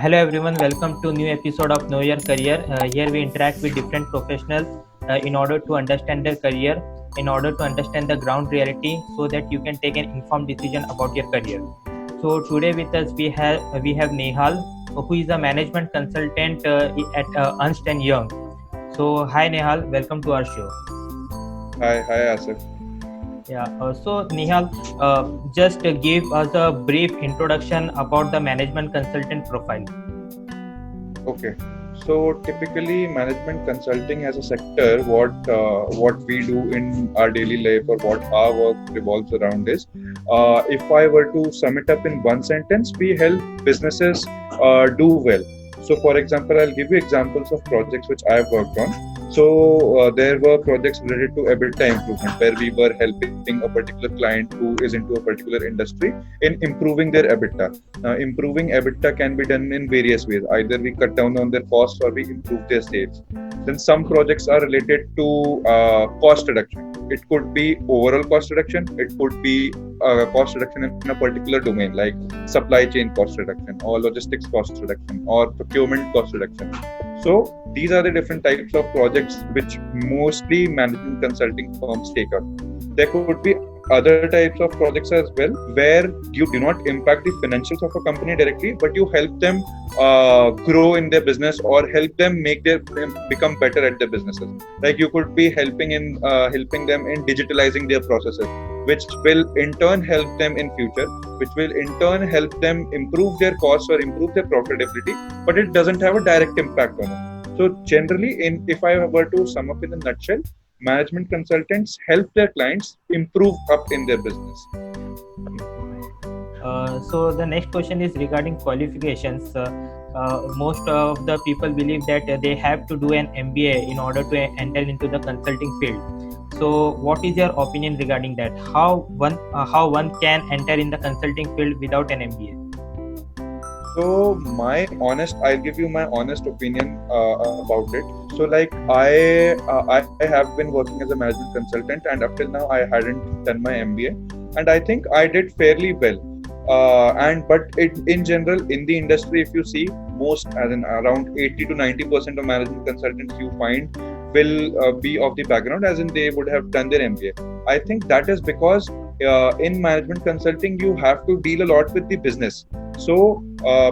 Hello everyone, welcome to new episode of Know Your Career. Here we interact with different professionals in order to understand their career, in order to understand the ground reality, so that you can take an informed decision about your career. So today with us we have Nehal, who is a management consultant at Ernst and Young. So hi Nehal, welcome to our show. Hi, Asif. Yeah. So Nehal, just give us a brief introduction about the management consultant profile. Okay. So typically, management consulting as a sector, what we do in our daily life or what our work revolves around is, if I were to sum it up in one sentence, we help businesses do well. So, for example, I'll give you examples of projects which I've worked on. So there were projects related to EBITDA improvement, where we were helping a particular client who is into a particular industry in improving their EBITDA. Improving EBITDA can be done in various ways. Either we cut down on their costs or we improve their sales. Then some projects are related to cost reduction. It could be overall cost reduction. It could be cost reduction in a particular domain, like supply chain cost reduction or logistics cost reduction or procurement cost reduction. So these are the different types of projects which mostly management consulting firms take up. There could be other types of projects as well, where you do not impact the financials of a company directly, but you help them grow in their business or help them make their become better at their businesses. Like you could be helping them in digitalizing their processes, which will in turn help them in future, which will in turn help them improve their costs or improve their profitability, but it doesn't have a direct impact on it. So generally, if I were to sum up in a nutshell, management consultants help their clients improve up in their business. So the next question is regarding qualifications. Most of the people believe that they have to do an MBA in order to enter into the consulting field. So, what is your opinion regarding that? How one can enter in the consulting field without an MBA? So I'll give you my honest opinion about it. So like I have been working as a management consultant, and up till now I hadn't done my MBA, and I think I did fairly well. But in general in the industry, if you see, most as in around 80 to 90% of management consultants you find will be of the background as in they would have done their MBA. I think that is because in management consulting you have to deal a lot with the business. So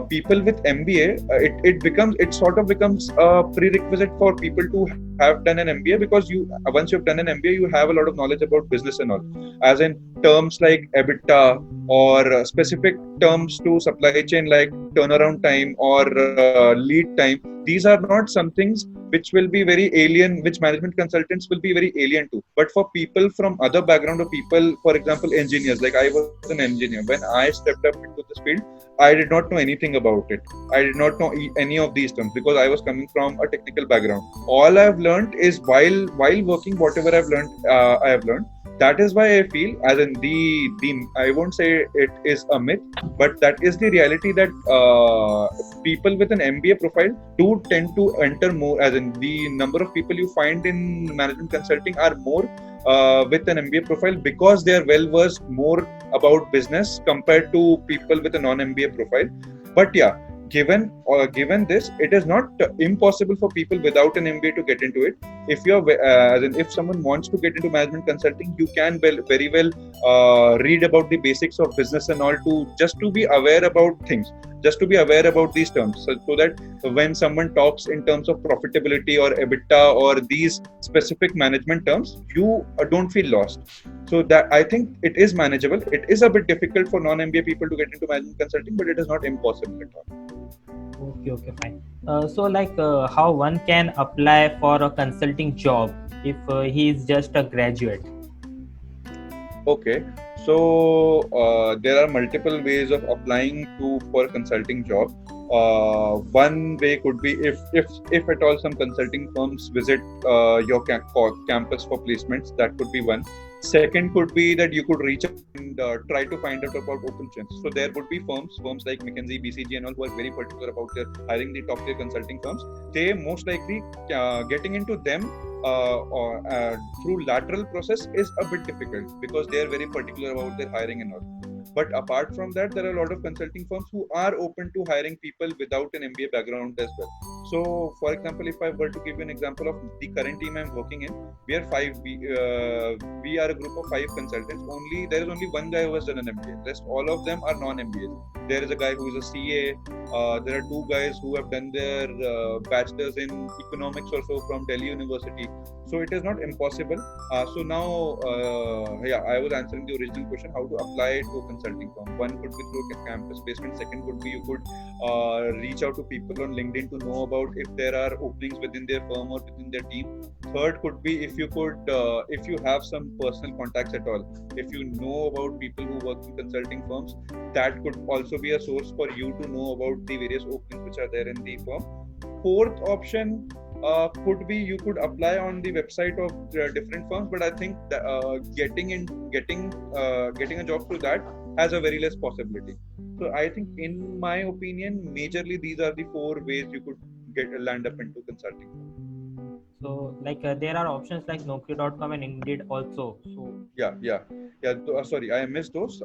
people with MBA, it sort of becomes a prerequisite for people to have done an MBA, because you once you've done an MBA, you have a lot of knowledge about business and all, as in terms like EBITDA or specific terms to supply chain like turnaround time or lead time. These are not some things which will be very alien, which management consultants will be very alien to. But for people from other background, or people, for example, engineers, like I was an engineer, when I stepped up into this field, I did not know anything about it. I did not know any of these terms because I was coming from a technical background. All I've learned is while working, whatever I have learned. That is why I feel, as in the I won't say it is a myth, but that is the reality, that people with an MBA profile do tend to enter more, as in the number of people you find in management consulting are more with an MBA profile, because they are well versed more about business compared to people with a non-MBA profile. But yeah, given this, it is not impossible for people without an MBA to get into it. If someone wants to get into management consulting, you can very well read about the basics of business and all, to just to be aware about things, just to be aware about these terms, so that when someone talks in terms of profitability or EBITDA or these specific management terms, you don't feel lost. So that I think it is manageable. It is a bit difficult for non-MBA people to get into management consulting, but it is not impossible at all. Okay, fine. So, like, how one can apply for a consulting job if he is just a graduate? Okay, so there are multiple ways of applying to for a consulting job. One way could be, if at all some consulting firms visit your campus for placements, that could be one. Second could be that you could reach out and try to find out about open chances. So there would be firms like McKinsey, BCG, and all, who are very particular about their hiring the top tier consulting firms. They most likely getting into them through lateral process is a bit difficult, because they are very particular about their hiring and all. But apart from that, there are a lot of consulting firms who are open to hiring people without an MBA background as well. So, for example, if I were to give you an example of the current team I'm working in, we are five. We are a group of five consultants. Only there is only one guy who has done an MBA. Rest all of them are non-MBAs. There is a guy who is a CA. There are two guys who have done their bachelors in economics or so from Delhi University. So it is not impossible. So now, yeah, I was answering the original question: how to apply to a consulting firm. One could be through campus placement. Second could be you could reach out to people on LinkedIn to know about if there are openings within their firm or within their team. Third could be if you could, if you have some personal contacts at all, if you know about people who work in consulting firms, that could also be a source for you to know about the various openings which are there in the firm. Fourth option could be you could apply on the website of different firms, but I think that, getting a job through that has a very less possibility. So I think, in my opinion, majorly these are the four ways you could land up into consulting. So like there are options like Naukri.com and Indeed also. So Yeah. Sorry, I missed those.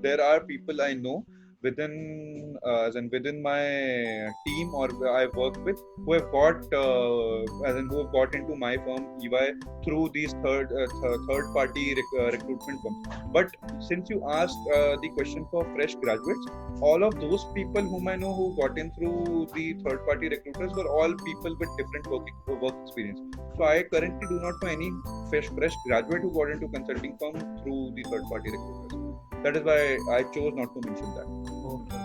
There are people I know within, as in within my team or I work with, who have got, who have got into my firm EY through these third party recruitment firms. But since you asked the question for fresh graduates, all of those people whom I know who got in through the third party recruiters were all people with different work experience. So I currently do not know any fresh graduate who got into consulting firm through the third party recruiters. That is why I chose not to mention that. okay,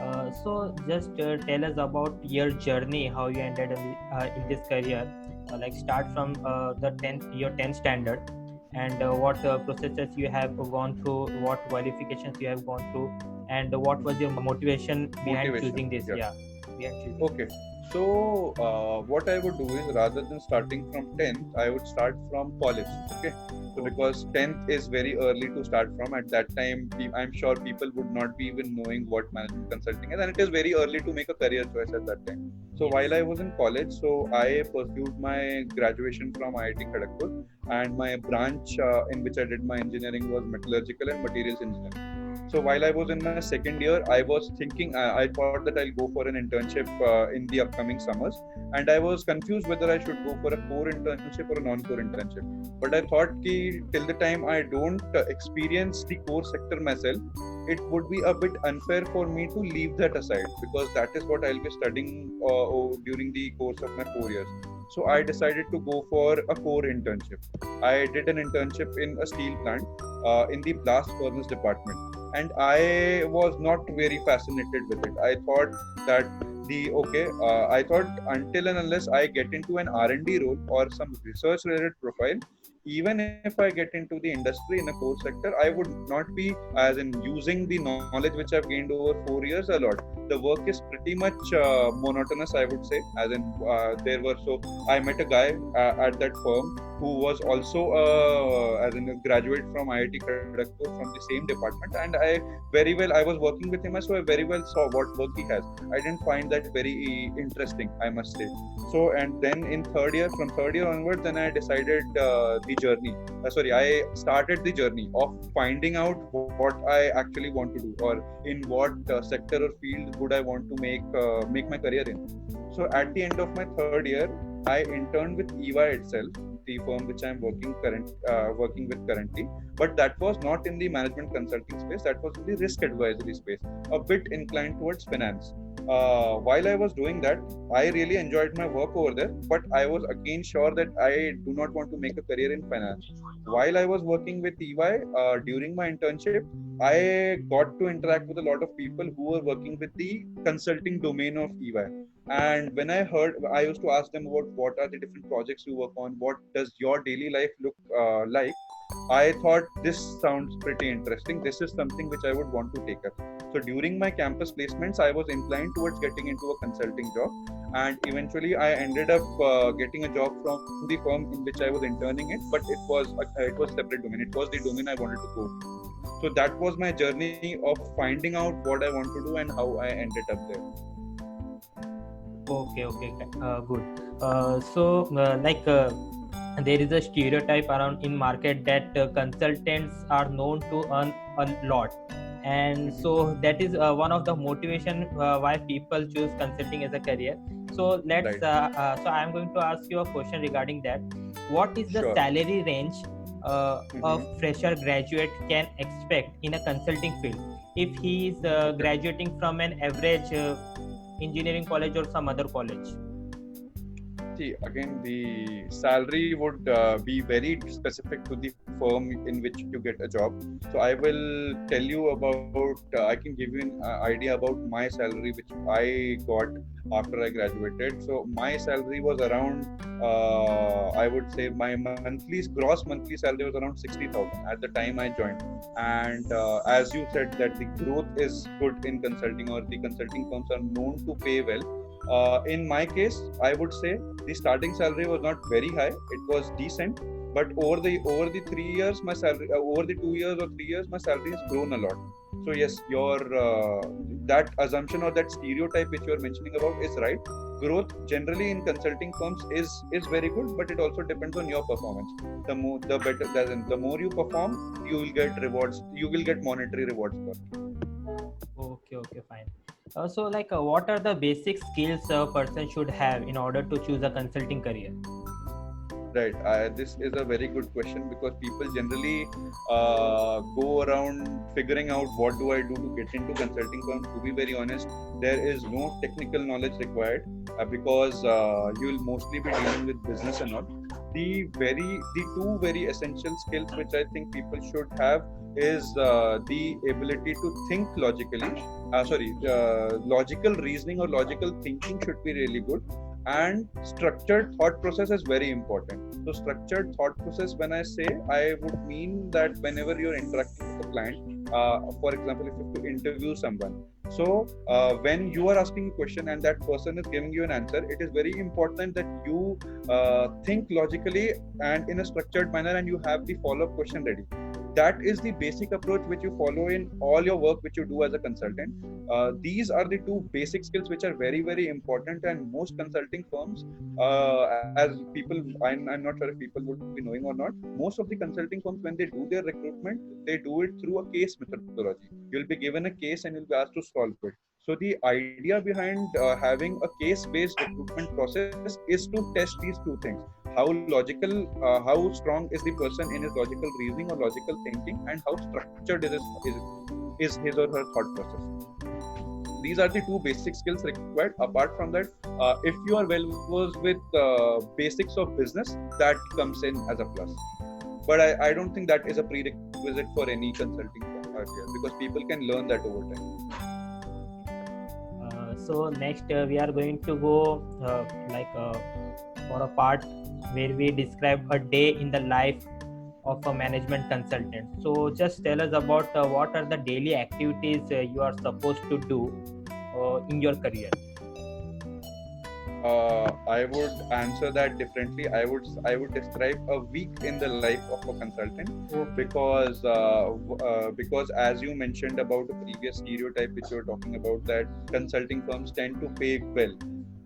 fine. So just tell us about your journey, how you ended in this career. Like start from your 10th standard, and what processes you have gone through, what qualifications you have gone through, and what was your motivation behind choosing this? Yeah. Behind choosing. Okay. So what I would do is, rather than starting from 10th, I would start from college. Okay. So because 10th is very early to start from. At that time, I'm sure people would not be even knowing what management consulting is, and it is very early to make a career choice at that time. So while I was in college, so I pursued my graduation from IIT Kharagpur, and my branch in which I did my engineering was metallurgical and materials engineering. So while I was in my second year, I was thinking, I thought that I'll go for an internship in the upcoming summers, and I was confused whether I should go for a core internship or a non-core internship. But I thought ki till the time I don't experience the core sector myself, it would be a bit unfair for me to leave that aside, because that is what I'll be studying during the course of my 4 years. So I decided to go for a core internship. I did an internship in a steel plant in the blast furnace department, and I was not very fascinated with it. I thought that I thought until and unless I get into an R&D role or some research related profile, even if I get into the industry in a core sector, I would not be, as in, using the knowledge which I've gained over 4 years a lot. The work is pretty much monotonous, I would say. As in, I met a guy at that firm who was also as in a graduate from IIT Kharagpur from the same department, and I was working with him, so I very well saw what work he has. I didn't find that very interesting, I must say. So, and then from third year onwards, then I decided I started the journey of finding out what I actually want to do, or in what sector or field would I want to make my career in. So at the end of my third year, I interned with EY itself, the firm which I'm working with currently. But that was not in the management consulting space. That was in the risk advisory space, a bit inclined towards finance. While I was doing that, I really enjoyed my work over there, but I was again sure that I do not want to make a career in finance. While I was working with EY, during my internship, I got to interact with a lot of people who were working with the consulting domain of EY. And when I used to ask them about what are the different projects you work on, what does your daily life look like, I thought this sounds pretty interesting. This is something which I would want to take up. So during my campus placements, I was inclined towards getting into a consulting job, and eventually I ended up getting a job from the firm in which I was interning it. But it was a separate domain. It was the domain I wanted to go. So that was my journey of finding out what I want to do and how I ended up there. Okay, good. there is a stereotype around in market that consultants are known to earn a lot, and so that is one of the motivation why people choose consulting as a career. So let's Right. so I am going to ask you a question regarding that. What is the Sure. salary range a Mhm. fresher graduate can expect in a consulting field if he is graduating from an average engineering college or some other college? See, again, the salary would be very specific to the firm in which you get a job. So I will tell you about, I can give you an idea about my salary, which I got after I graduated. So my salary was around, I would say my gross monthly salary was around 60,000 at the time I joined. And as you said that the growth is good in consulting, or the consulting firms are known to pay well. In my case, I would say the starting salary was not very high; it was decent. But over the 3 years, my salary over the 2 years or 3 years, my salary has grown a lot. So yes, your that assumption or that stereotype which you are mentioning about is right. Growth generally in consulting firms is very good, but it also depends on your performance. The better, the more you perform, you will get rewards. You will get monetary rewards for it. Okay, okay, fine. So, like, what are the basic skills a person should have in order to choose a consulting career? Right. This is a very good question because people generally go around figuring out what do I do to get into consulting firm. To be very honest, there is no technical knowledge required because you will mostly be dealing with business and all. The two very essential skills which I think people should have is the ability to think logically. Logical reasoning or logical thinking should be really good, and structured thought process is very important. So structured thought process, when I say, I would mean that whenever you're interacting with a client, for example, if you have to interview someone, so when you are asking a question and that person is giving you an answer, it is very important that you think logically and in a structured manner, and you have the follow-up question ready. That is the basic approach which you follow in all your work which you do as a consultant. These are the two basic skills which are very, very important, and most consulting firms, as people, I'm not sure if people would be knowing or not, most of the consulting firms, when they do their recruitment, they do it through a case methodology. You'll be given a case and you'll be asked to solve it. So the idea behind having a case-based recruitment process is to test these two things: how logical, how strong is the person in his logical reasoning or logical thinking, and how structured is his or her thought process. These are the two basic skills required. Apart from that, if you are well versed with basics of business, that comes in as a plus. But I don't think that is a prerequisite for any consulting firm earlier, because people can learn that over time. So next we are going to go for a part where we describe a day in the life of a management consultant. So just tell us about what are the daily activities you are supposed to do in your career. I would answer that differently. I would describe a week in the life of a consultant, because as you mentioned about the previous stereotype which you were talking about, that consulting firms tend to pay well.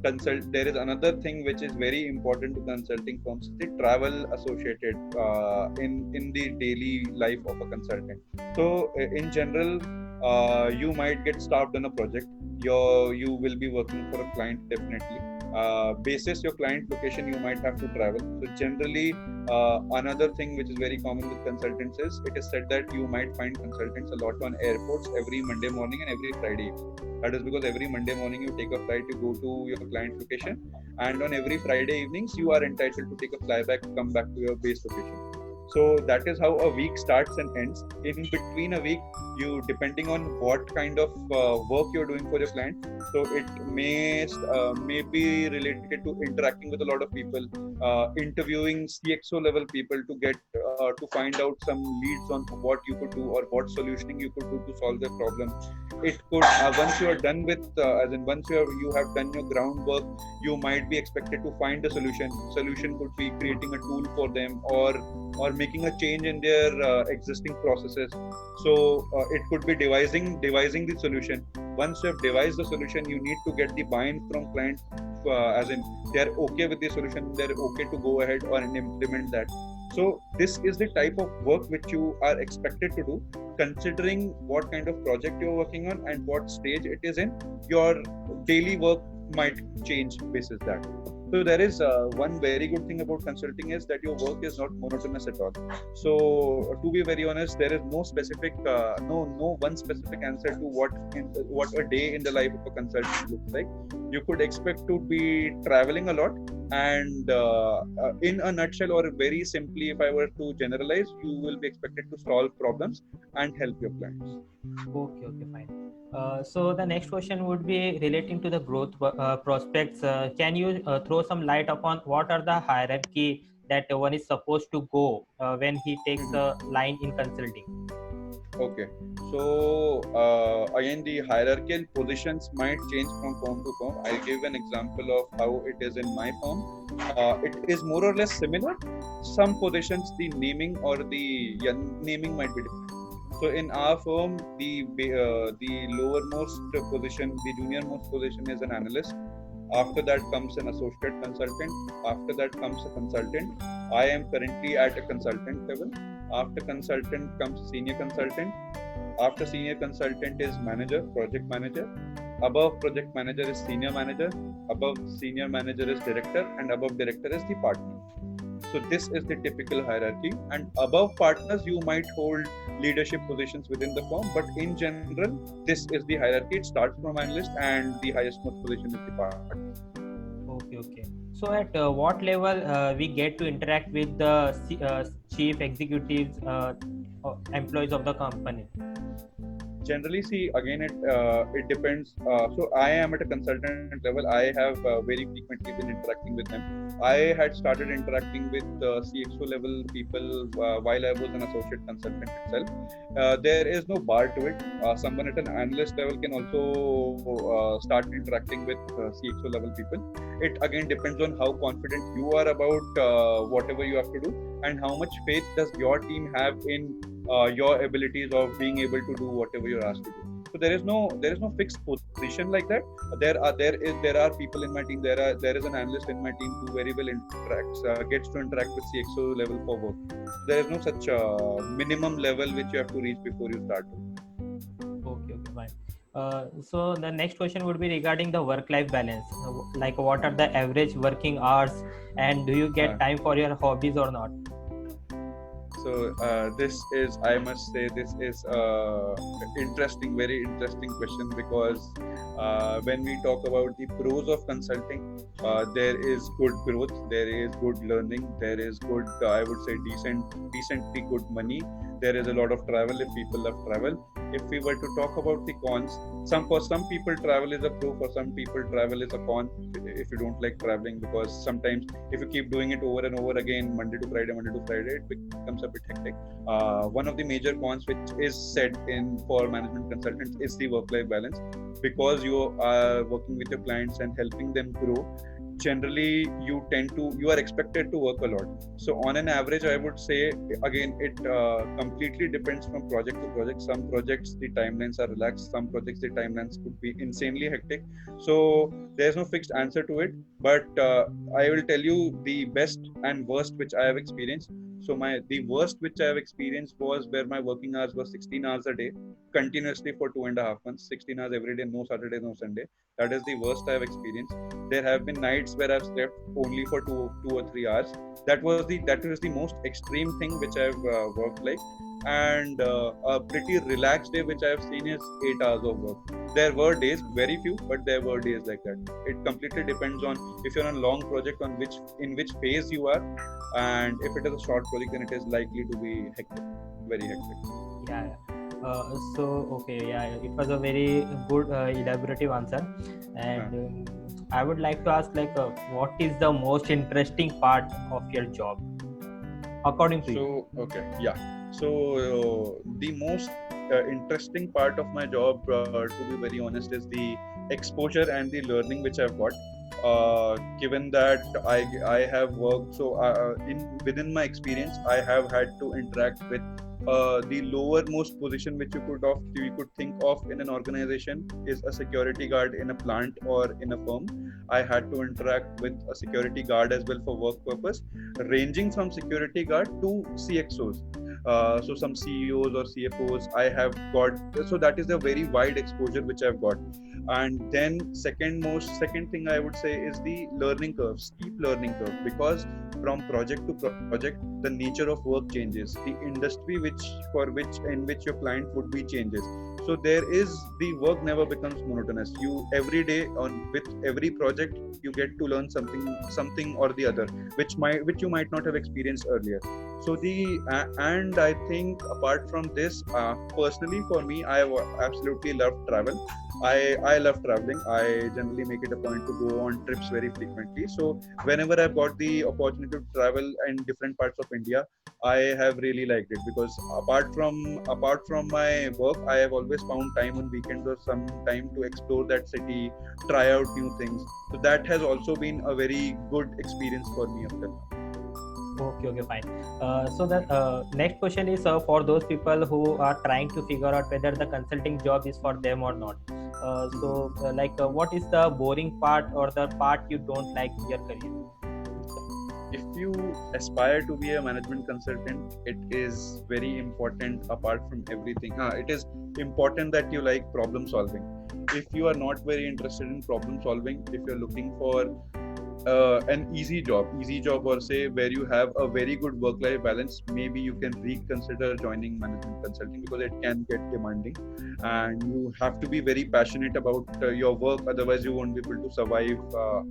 There is another thing which is very important to consulting firms: the travel associated in the daily life of a consultant. So in general, you might get staffed on a project. You will be working for a client, definitely. Basis your client location, you might have to travel. So generally, another thing which is very common with consultants is, it is said that you might find consultants a lot on airports every Monday morning and every Friday evening. That is because every Monday morning you take a flight to go to your client location, and on every Friday evenings you are entitled to take a flyback, come back to your base location. So that is how a week starts and ends. In between a week, you, depending on what kind of work you're doing for your client, so it may be related to interacting with a lot of people, interviewing CXO level people to get to find out some leads on what you could do or what solutioning you could do to solve their problem. It could, once you are done with, once you have done your groundwork, you might be expected to find a solution. Solution could be creating a tool for them, or making a change in their existing processes. So it could be devising the solution. Once you have devised the solution, you need to get the buy-in from client as in they're okay with the solution, they're okay to go ahead or implement that. So this is the type of work which you are expected to do, considering what kind of project you're working on and what stage it is in. Your daily work might change basis that. So there is one very good thing about consulting is that your work is not monotonous at all. So to be very honest, there is no specific, no one specific answer to what a day in the life of a consultant looks like. You could expect to be traveling a lot, and in a nutshell, or very simply, if I were to generalize, you will be expected to solve problems and help your clients. Okay, fine. So the next question would be relating to the growth prospects. Can you throw some light upon what are the hierarchy that one is supposed to go when he takes a line in consulting? Okay, so again, the hierarchical positions might change from firm to firm. I'll give an example of how it is in my firm. It is more or less similar. Some positions, the naming or the naming might be different. So in our firm, the lowermost position, the junior-most position is an analyst. After that comes an associate consultant. After that comes a consultant. I am currently at a consultant level. After consultant comes senior consultant. After senior consultant is manager, project manager. Above project manager is senior manager. Above senior manager is director, and above director is the partner. So this is the typical hierarchy. And above partners, you might hold leadership positions within the firm, but in general, this is the hierarchy. It starts from analyst, and the highest most position is the partner. Okay. So at what level we get to interact with the chief executives, employees of the company? Generally, see, again, it depends. So I am at a consultant level. I have very frequently been interacting with them. I had started interacting with CXO level people while I was an associate consultant itself. There is no bar to it. Someone at an analyst level can also start interacting with CXO level people. It again depends on how confident you are about whatever you have to do, and how much faith does your team have in your abilities of being able to do whatever you're asked to do. So there is no fixed position like that. There are people in my team. There is an analyst in my team who very well gets to interact with CXO level for work. There is no such minimum level which you have to reach before you start. Okay, fine. So the next question would be regarding the work-life balance. Like, what are the average working hours, and do you get time for your hobbies or not? So this is, I must say, this is interesting, very interesting question, because when we talk about the pros of consulting, there is good growth, there is good learning, there is good, I would say, decently good money. There is a lot of travel if people love travel. If we were to talk about the cons, for some people travel is a pro, for some people travel is a con if you don't like traveling, because sometimes if you keep doing it over and over again, Monday to Friday, it becomes a bit hectic. One of the major cons which is said in for management consultants is the work-life balance, because you are working with your clients and helping them grow. Generally, you are expected to work a lot. So on an average, I would say, again, it completely depends from project to project. Some projects the timelines are relaxed, some projects the timelines could be insanely hectic. So there's no fixed answer to it, but I will tell you the best and worst which I have experienced. So the worst which I have experienced was where my working hours were 16 hours a day, continuously for 2.5 months, 16 hours every day, no Saturday, no Sunday. That is the worst I have experienced. There have been nights where I've slept only for two or 3 hours. That was the most extreme thing which I've worked like. And a pretty relaxed day which I have seen is 8 hours of work. There were days, very few, but there were days like that. It completely depends on if you're on a long project, in which phase you are, and if it is a short project, then it is likely to be hectic, very hectic. Yeah. It was a very good elaborative answer, and I would like to ask, like, what is the most interesting part of your job, according to you? So the most interesting part of my job, to be very honest, is the exposure and the learning which I've got. Given that I have worked, so within my experience, I have had to interact with the lowermost position which you could think of in an organization is a security guard in a plant or in a firm. I had to interact with a security guard as well for work purpose, ranging from security guard to CXOs. So some CEOs or CFOs I have got. So that is a very wide exposure which I've got. And then second thing I would say is the learning curve, steep learning curve, because from project to project the nature of work changes, the industry in which your client would be changes. So there is, the work never becomes monotonous. You every day on with every project you get to learn something or the other which you might not have experienced earlier. So and I think apart from this, personally for me, absolutely love travel. I love traveling. I generally make it a point to go on trips very frequently. So whenever I've got the opportunity to travel in different parts of India, I have really liked it, because apart from my work, I have always found time on weekends or some time to explore that city, try out new things. So that has also been a very good experience for me up till now. Okay, fine. So the next question is for those people who are trying to figure out whether the consulting job is for them or not. What is the boring part or the part you don't like in your career? If you aspire to be a management consultant, it is very important apart from everything. It is important that you like problem solving. If you are not very interested in problem solving, if you're looking for an easy job or say where you have a very good work-life balance, maybe you can reconsider joining management consulting, because it can get demanding and you have to be very passionate about your work, otherwise you won't be able to survive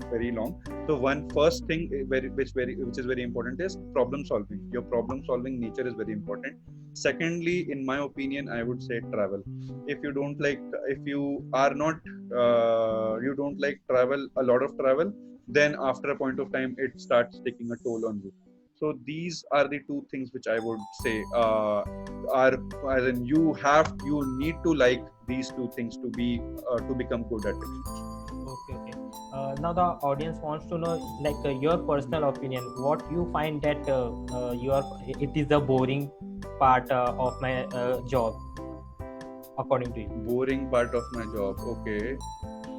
very long. So one first thing which is very important is problem solving. Your problem solving nature is very important. Secondly, in my opinion, I would say travel. If you don't like travel, a lot of travel, then after a point of time it starts taking a toll on you. So these are the two things which I would say are, as in you need to like these two things to become good at it. Okay. Now the audience wants to know, your personal opinion. What you find that it is the boring part of my job, according to you? Boring part of my job. Okay.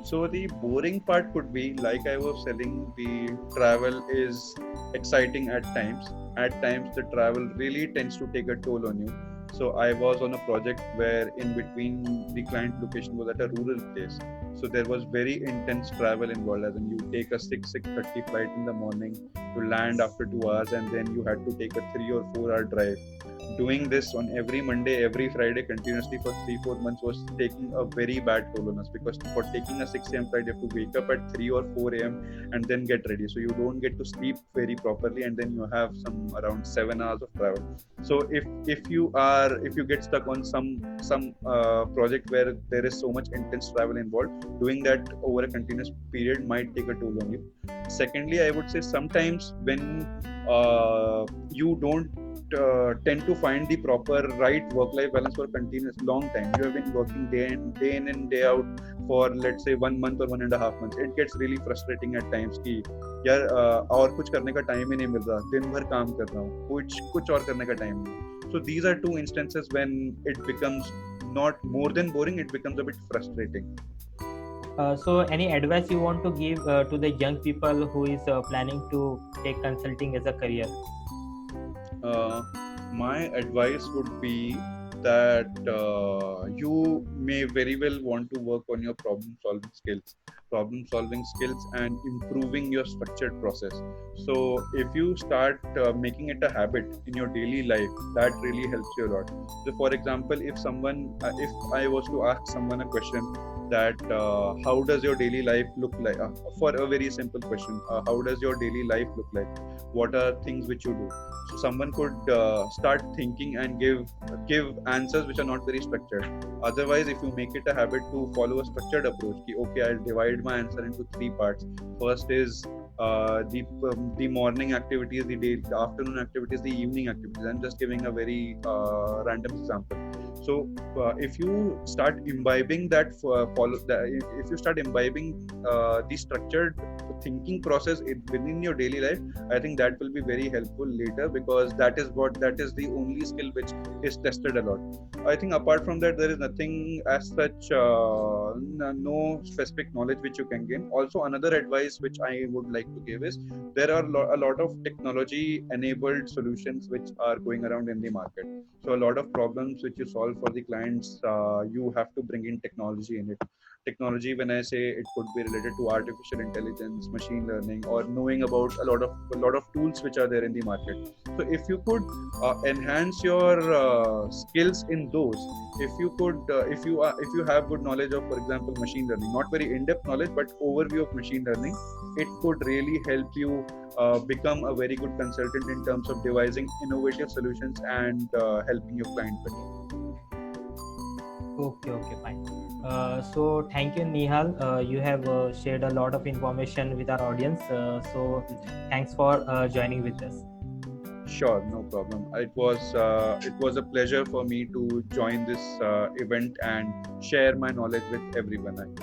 So the boring part could be, like I was telling, the travel is exciting at times. At times, the travel really tends to take a toll on you. So I was on a project where in between the client location was at a rural place. So there was very intense travel involved, as in you take a 6:30 flight in the morning, you land after 2 hours, and then you had to take a 3 or 4 hour drive. Doing this on every Monday, every Friday continuously for 3-4 months was taking a very bad toll on us, because for taking a 6 a.m. flight, you have to wake up at 3 or 4 a.m. and then get ready. So you don't get to sleep very properly, and then you have some around 7 hours of travel. So if you get stuck on some project where there is so much intense travel involved, doing that over a continuous period might take a toll on you. Secondly, I would say sometimes when you don't tend to find the proper right work-life balance for a continuous long time. You have been working day in and day out for, let's say, 1 month or 1.5 months. It gets really frustrating at times कि यार और कुछ करने का time ही नहीं मिल रहा, दिन भर काम कर रहा हूँ, कुछ और करने का टाइम नहीं. So these are two instances when it becomes not more than boring, it becomes a bit frustrating. So any advice you want to give to the young people who is planning to take consulting as a career? My advice would be that you may very well want to work on your problem solving skills and improving your structured process. So if you start making it a habit in your daily life, that really helps you a lot. So for example, if I was to ask someone a question that how does your daily life look like, for a very simple question, how does your daily life look like, what are things which you do? So someone could start thinking and give answers which are not very structured. Otherwise, if you make it a habit to follow a structured approach, okay, I'll divide my answer into 3 parts. First is the morning activities, the afternoon activities, the evening activities. I'm just giving a very random example. So if you start imbibing that, if you start imbibing the structured thinking process within your daily life, I think that will be very helpful later, because that is the only skill which is tested a lot. I think apart from that, there is nothing as such, no specific knowledge which you can gain. Also, another advice which I would like to give is, there are a lot of technology enabled solutions which are going around in the market. So a lot of problems which you solve for the clients, you have to bring in technology in it. Technology, when I say, it could be related to artificial intelligence, machine learning, or knowing about a lot of tools which are there in the market. So if you could enhance your skills in those, if you have good knowledge of, for example, machine learning, not very in-depth knowledge but overview of machine learning, it could really help you become a very good consultant in terms of devising innovative solutions and helping your client better. Okay, fine. So thank you, Nihal. You have shared a lot of information with our audience. So thanks for joining with us. Sure, no problem. It was a pleasure for me to join this event and share my knowledge with everyone.